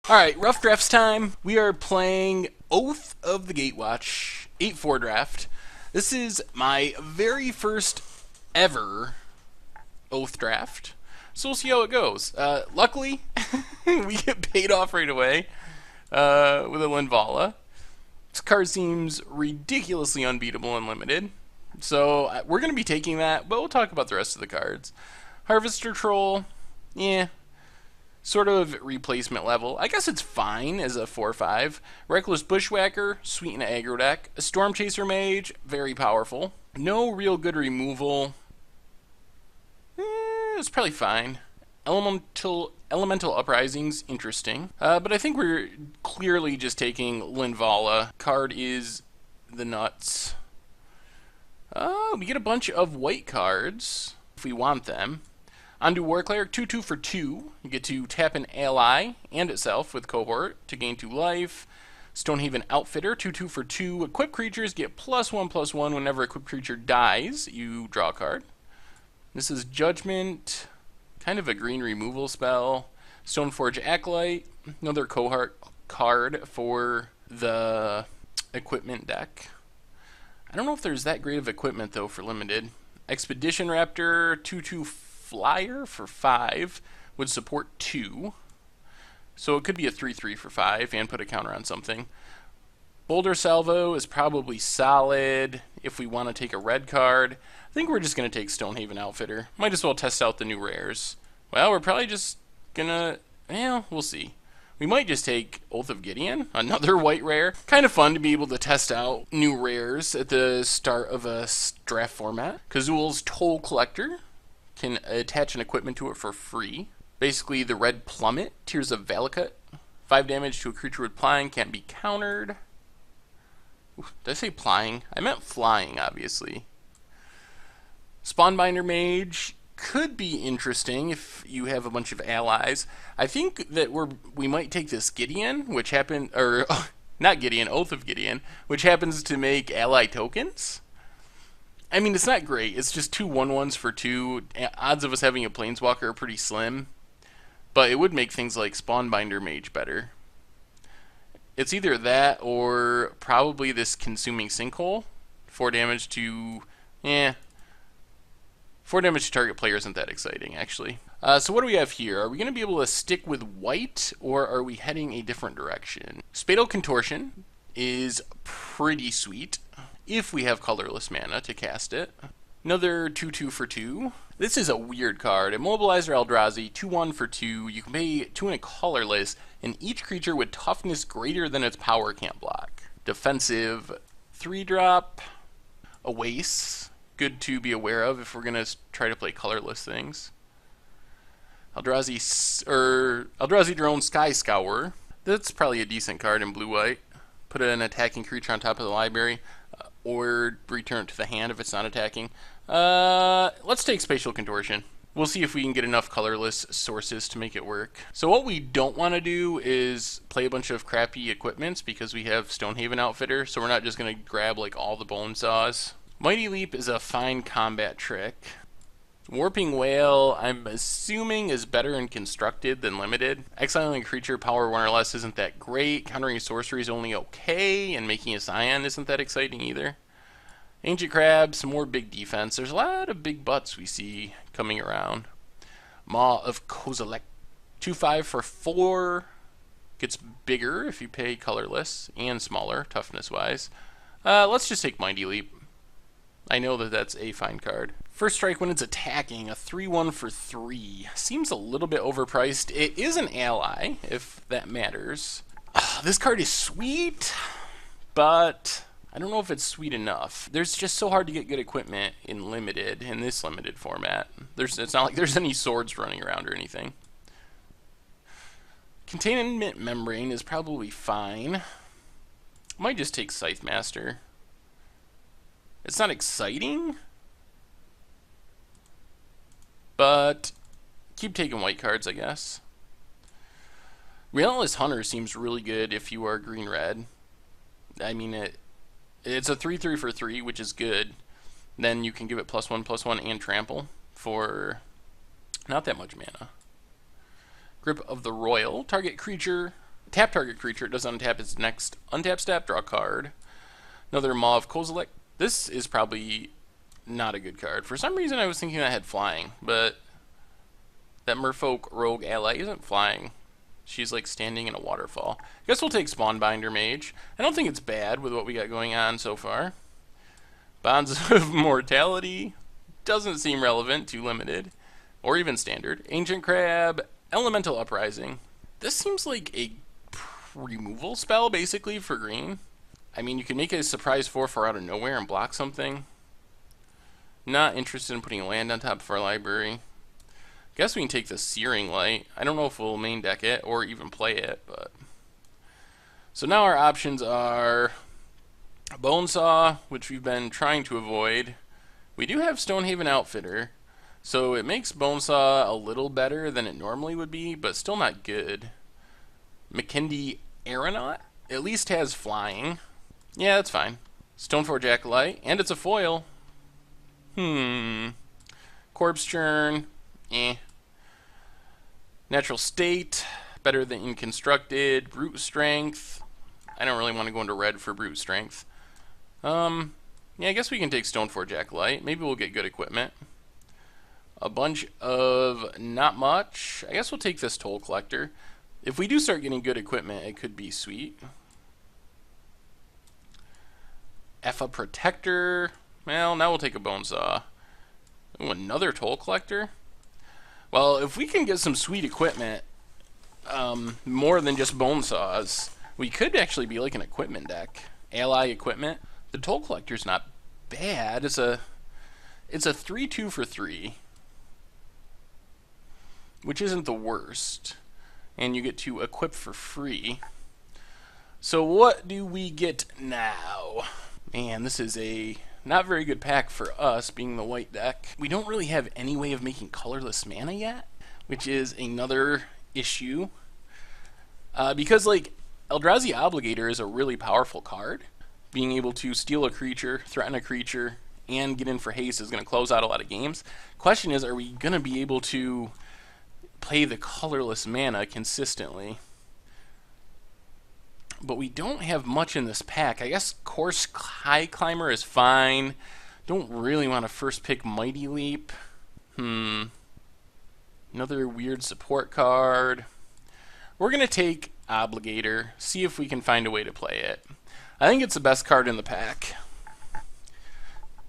Alright, rough drafts time. We are playing Oath of the Gatewatch, 8-4 draft. This is my very first ever Oath draft. So we'll see how it goes. Luckily, we get paid off right away with a Linvala. This card seems ridiculously unbeatable and limited. So we're going to be taking that, but we'll talk about the rest of the cards. Harvester Troll, yeah, sort of replacement level. I guess it's fine as a 4/5. Reckless Bushwhacker, sweet in an aggro deck. A Storm Chaser Mage, very powerful. No real good removal. It's probably fine. Elemental Uprisings, interesting. But I think we're clearly just taking Linvala. Card is the nuts. We get a bunch of white cards if we want them. Undo War Cleric, 2/2 for 2. You get to tap an ally and itself with Cohort to gain 2 life. Stonehaven Outfitter, 2/2 for 2. Equipped creatures get +1/+1 whenever a equipped creature dies. You draw a card. This is Judgment, kind of a green removal spell. Stoneforge Acolyte, another Cohort card for the equipment deck. I don't know if there's that great of equipment though for limited. Expedition Raptor, 2/2 flyer for 5, would support 2. So it could be a 3/3 for 5 and put a counter on something. Boulder Salvo is probably solid if we want to take a red card. I think we're just going to take Stonehaven Outfitter. Might as well test out the new rares. Well, we're probably just going to, well, we'll see. We might just take Oath of Gideon, another white rare. Kind of fun to be able to test out new rares at the start of a draft format. Kazul's Toll Collector, can attach an equipment to it for free. Basically, the Red Plummet, Tears of Valakut. 5 damage to a creature with Plying, can't be countered. Ooh, did I say Plying? I meant Flying, obviously. Spawnbinder Mage could be interesting if you have a bunch of allies. I think that we might take this Gideon, which happened, or not Gideon, Oath of Gideon, which happens to make ally tokens. I mean, it's not great. It's just 2 1/1s for 2. Odds of us having a Planeswalker are pretty slim. But it would make things like Spawnbinder Mage better. It's either that or probably this Consuming Sinkhole. 4 damage to... 4 damage to target player isn't that exciting, actually. So what do we have here? Are we going to be able to stick with white, or are we heading a different direction? Spatial Contortion is pretty sweet if we have colorless mana to cast it. Another 2/2 for 2. This is a weird card. Immobilizer Eldrazi, 2/1 for 2. You can pay 2 and a colorless, and each creature with toughness greater than its power can't block. Defensive 3-drop. A waste. Good to be aware of if we're going to try to play colorless things. Eldrazi Drone Sky Scourer. That's probably a decent card in blue-white. Put an attacking creature on top of the library. Or return it to the hand if it's not attacking. Let's take Spatial Contortion. We'll see if we can get enough colorless sources to make it work. So what we don't want to do is play a bunch of crappy equipments because we have Stonehaven Outfitter, so we're not just going to grab like all the Bone Saws. Mighty Leap is a fine combat trick. Warping Whale, I'm assuming, is better in constructed than limited. Exiling a creature power 1 or less isn't that great. Countering sorcery is only okay, and making a Scion isn't that exciting either. Ancient Crab, some more big defense. There's a lot of big butts we see coming around. Maw of Kozilek, 2/5 for 4. Gets bigger if you pay colorless, and smaller, toughness-wise. Let's just take Mighty Leap. I know that that's a fine card. First strike when it's attacking, a 3/1 for 3. Seems a little bit overpriced. It is an ally, if that matters. This card is sweet, but I don't know if it's sweet enough. There's just so hard to get good equipment in limited, in this limited format. It's not like there's any swords running around or anything. Containment Membrane is probably fine. Might just take Scythe Master. It's not exciting, but keep taking white cards, I guess. Relentless Hunter seems really good if you are green-red. I mean, it's a 3/3 for 3, which is good. Then you can give it +1/+1 and trample for not that much mana. Grip of the Royal. Target creature Tap target creature. It does untap its next untap step. Draw a card. Another Mauve Kozilek. This is probably not a good card. For some reason, I was thinking that had flying, but that Merfolk Rogue ally isn't flying. She's like standing in a waterfall. Guess we'll take Spawnbinder Mage. I don't think it's bad with what we got going on so far. Bonds of Mortality doesn't seem relevant, too limited, or even standard. Ancient Crab, Elemental Uprising. This seems like a removal spell basically for green. I mean, you can make a surprise 4/4 out of nowhere and block something. Not interested in putting a land on top of our library. Guess we can take the Searing Light. I don't know if we'll main deck it or even play it, but... So now our options are Bonesaw, which we've been trying to avoid. We do have Stonehaven Outfitter, so it makes Bonesaw a little better than it normally would be, but still not good. McKindy Aeronaut at least has flying. Yeah, that's fine. Stoneforge Acolyte, and it's a foil. Corpse Churn, Natural State, better than Inconstructed. Brute Strength. I don't really want to go into red for Brute Strength. Yeah, I guess we can take Stoneforge Acolyte. Maybe we'll get good equipment. A bunch of not much. I guess we'll take this Toll Collector. If we do start getting good equipment, it could be sweet. Effa Protector. Well, now we'll take a Bonesaw. Ooh, another Toll Collector? Well, if we can get some sweet equipment, more than just Bonesaws, we could actually be like an equipment deck. Ally equipment. The Toll Collector's not bad. It's a 3/2 for 3, which isn't the worst. And you get to equip for free. So what do we get now? Man, this is a not very good pack for us, being the white deck. We don't really have any way of making colorless mana yet, which is another issue. Because, like, Eldrazi Obligator is a really powerful card. Being able to steal a creature, threaten a creature, and get in for haste is going to close out a lot of games. Question is, are we going to be able to play the colorless mana consistently? But we don't have much in this pack. I guess Course High Climber is fine. Don't really want to first pick Mighty Leap. Another weird support card. We're going to take Obligator, see if we can find a way to play it. I think it's the best card in the pack.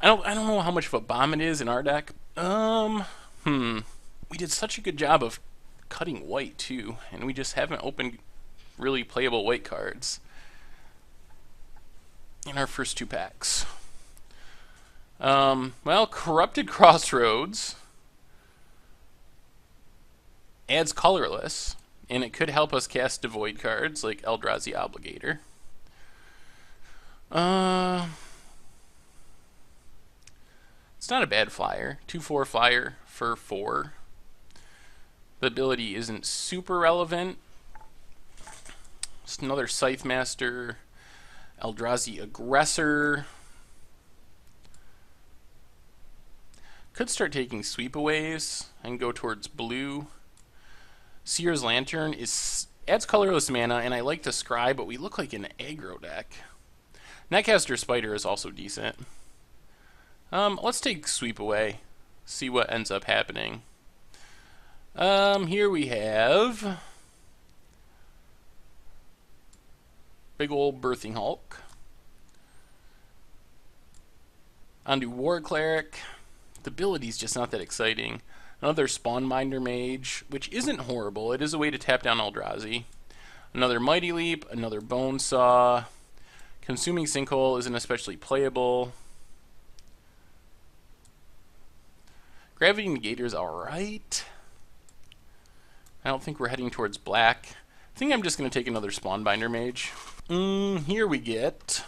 I don't know how much of a bomb it is in our deck. We did such a good job of cutting white too, and we just haven't opened really playable white cards in our first 2 packs. Well, Corrupted Crossroads adds colorless, and it could help us cast Devoid cards like Eldrazi Obligator. It's not a bad flyer. 2/4 flyer for 4. The ability isn't super relevant. Just another Scythe Master, Eldrazi Aggressor. Could start taking sweepaways and go towards blue. Seer's Lantern adds colorless mana, and I like to scry, but we look like an aggro deck. Netcaster Spider is also decent. Let's take Sweepaway, see what ends up happening. Here we have big old Birthing Hulk. Onto War Cleric. The ability's just not that exciting. Another Spawnbinder Mage, which isn't horrible. It is a way to tap down Eldrazi. Another Mighty Leap, another Bonesaw. Consuming Sinkhole isn't especially playable. Gravity Negator's alright. I don't think we're heading towards black. I think I'm just going to take another Spawnbinder Mage. Here we get...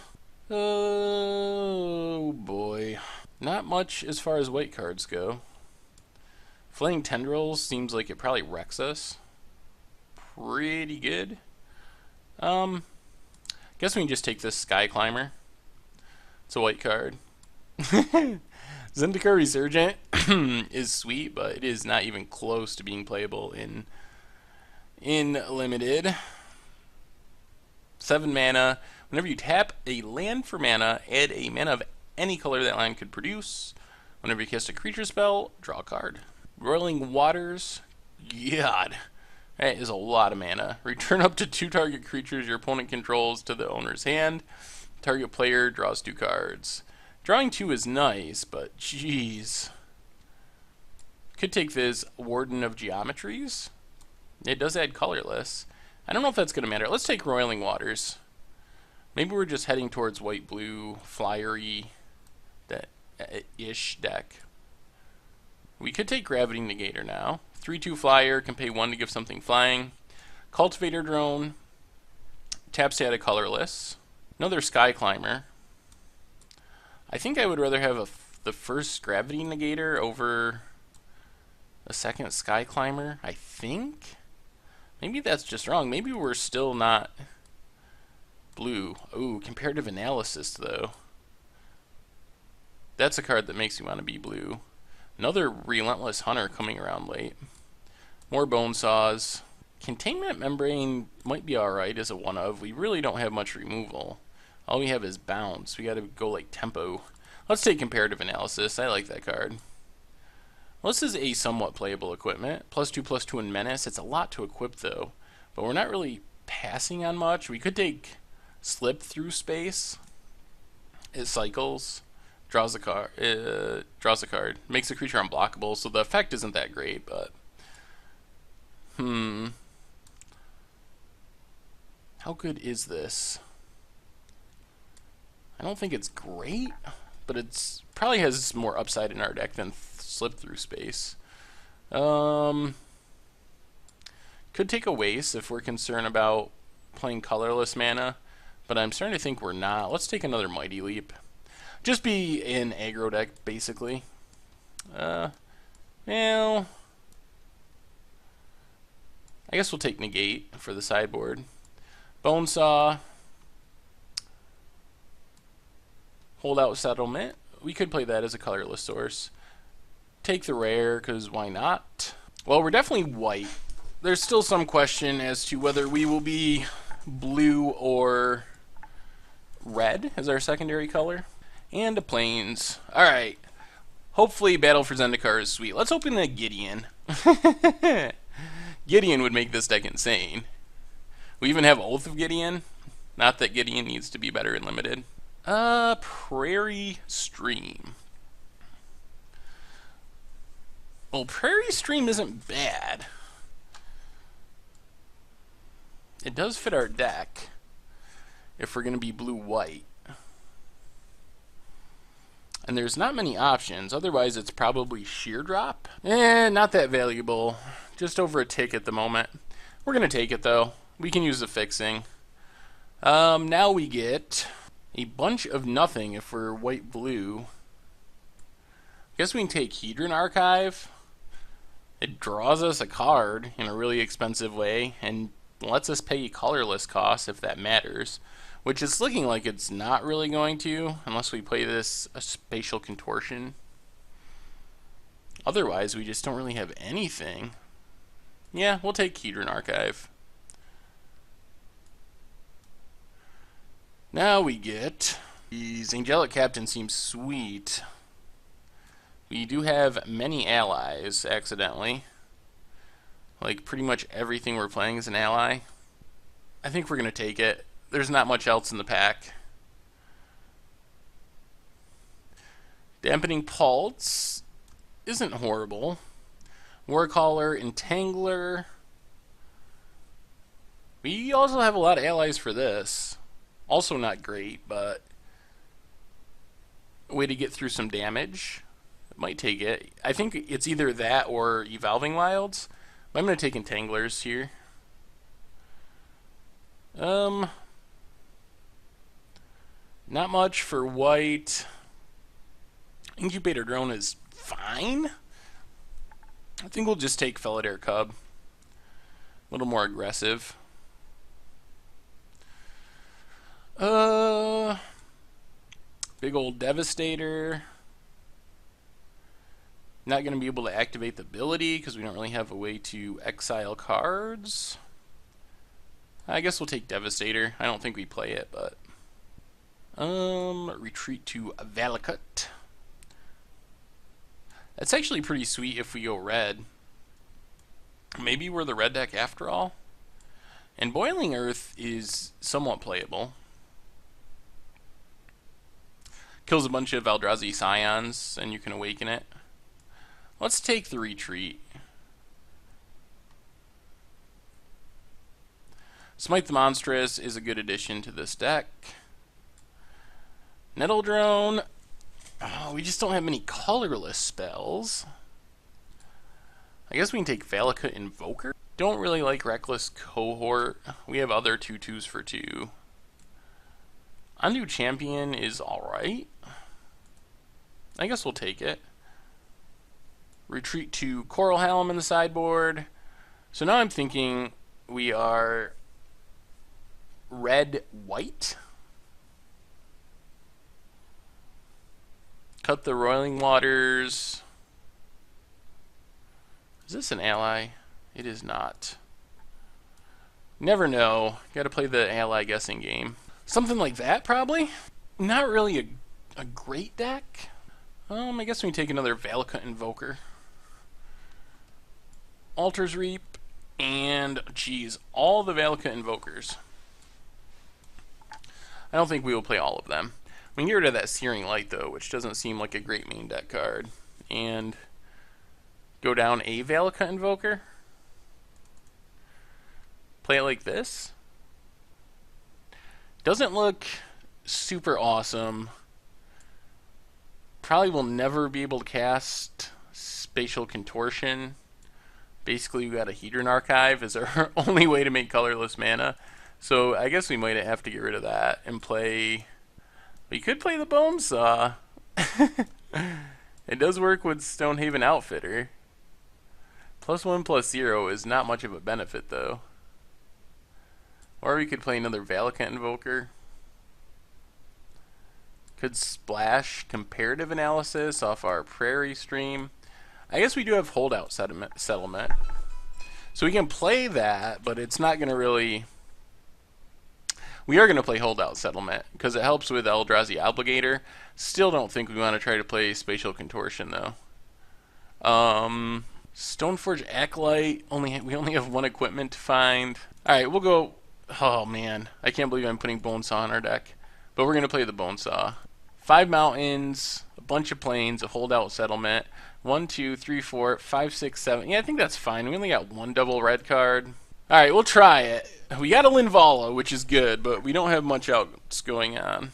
Oh boy. Not much as far as white cards go. Flaying Tendrils seems like it probably wrecks us. Pretty good. Guess we can just take this Sky Climber. It's a white card. Zendikar Resurgent is sweet, but it is not even close to being playable in limited. 7 mana. Whenever you tap a land for mana, add a mana of any color that land could produce. Whenever you cast a creature spell, draw a card. Roiling Waters. God, that is a lot of mana. Return up to 2 target creatures your opponent controls to the owner's hand. Target player draws 2 cards. Drawing 2 is nice, but jeez. Could take this Warden of Geometries. It does add colorless. I don't know if that's going to matter. Let's take Roiling Waters. Maybe we're just heading towards white-blue, flyery, ish deck. We could take Gravity Negator now. 3/2 flyer, can pay 1 to give something flying. Cultivator Drone. Taps to add a colorless. Another Sky Climber. I think I would rather have the first Gravity Negator over a second Sky Climber, I think. Maybe that's just wrong. Maybe we're still not blue. Ooh, Comparative Analysis, though. That's a card that makes me want to be blue. Another Relentless Hunter coming around late. More Bone Saws. Containment Membrane might be alright as a one-of. We really don't have much removal. All we have is bounce. We gotta go like tempo. Let's take Comparative Analysis. I like that card. Well, this is a somewhat playable equipment. +2/+2 in Menace. It's a lot to equip though. But we're not really passing on much. We could take Slip Through Space. It cycles. Draws a card. Makes the creature unblockable, so the effect isn't that great, but how good is this? I don't think it's great, but it's probably has more upside in our deck than Slip Through Space. Could take a waste if we're concerned about playing colorless mana, but I'm starting to think we're not. Let's take another Mighty Leap. Just be an aggro deck, basically. Well, I guess we'll take Negate for the sideboard. Bonesaw. Holdout Settlement. We could play that as a colorless source. Take the rare, because why not? Well, we're definitely white. There's still some question as to whether we will be blue or red as our secondary color. And a Plains. Alright. Hopefully Battle for Zendikar is sweet. Let's open a Gideon. Gideon would make this deck insane. We even have Oath of Gideon. Not that Gideon needs to be better in limited. Prairie Stream. Well, Prairie Stream isn't bad. It does fit our deck if we're going to be blue-white. And there's not many options, otherwise it's probably Sheer Drop. Not that valuable. Just over a tick at the moment. We're going to take it though. We can use the fixing. Now we get a bunch of nothing if we're white-blue. Guess we can take Hedron Archive. It draws us a card in a really expensive way and lets us pay colorless costs if that matters. Which is looking like it's not really going to, unless we play this a Spatial Contortion. Otherwise, we just don't really have anything. Yeah, we'll take Hedron Archive. Now we get... The Angelic Captain seems sweet. We do have many allies, accidentally. Like, pretty much everything we're playing is an ally. I think we're going to take it. There's not much else in the pack. Dampening Pulse isn't horrible. Warcaller, Entangler. We also have a lot of allies for this. Also not great, but a way to get through some damage. Might take it. I think it's either that or Evolving Wilds. But I'm going to take Entanglers here. Not much for white. Incubator Drone is fine. I think we'll just take Felidare Cub. A little more aggressive. Big old Devastator. Not going to be able to activate the ability because we don't really have a way to exile cards. I guess we'll take Devastator. I don't think we play it, but... retreat to Valakut. That's actually pretty sweet if we go red. Maybe we're the red deck after all? And Boiling Earth is somewhat playable. Kills a bunch of Eldrazi Scions, and you can awaken it. Let's take the retreat. Smite the Monstrous is a good addition to this deck. Nettle Drone. Oh, we just don't have many colorless spells. I guess we can take Valakut Invoker. Don't really like Reckless Cohort. We have other 2/2s for 2. Undo Champion is alright. I guess we'll take it. Retreat to Coral Helm in the sideboard. So now I'm thinking we are red-white. Cut the Roiling Waters. Is this an ally? It is not. Never know. Gotta play the ally guessing game. Something like that, probably? Not really a great deck. I guess we can take another Valakut Invoker. Altar's Reap, and, geez, all the Valakut Invokers. I don't think we will play all of them. We can get rid of that Searing Light, though, which doesn't seem like a great main deck card. And go down a Valakut Invoker. Play it like this. Doesn't look super awesome. Probably will never be able to cast Spatial Contortion. Basically, we got a Hedron Archive as our only way to make colorless mana. So I guess we might have to get rid of that and play... We could play the Bone Saw. It does work with Stonehaven Outfitter. +1/+0 is not much of a benefit, though. Or we could play another Valakut Invoker. Could splash Comparative Analysis off our Prairie Stream. I guess we do have Holdout Settlement. So we can play that, but it's not going to really... We are going to play Holdout Settlement, because it helps with Eldrazi Obligator. Still don't think we want to try to play Spatial Contortion, though. Stoneforge Acolyte. We only have one equipment to find. Alright, we'll go... Oh, man. I can't believe I'm putting Bonesaw in our deck. But we're going to play the Bonesaw. 5 mountains, a bunch of plains, a Holdout Settlement. 1, 2, 3, 4, 5, 6, 7. Yeah, I think that's fine. We only got one double red card. Alright, we'll try it. We got a Linvala, which is good, but we don't have much else going on.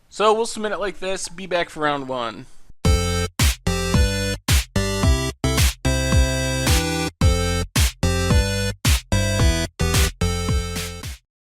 So we'll submit it like this. Be back for round 1.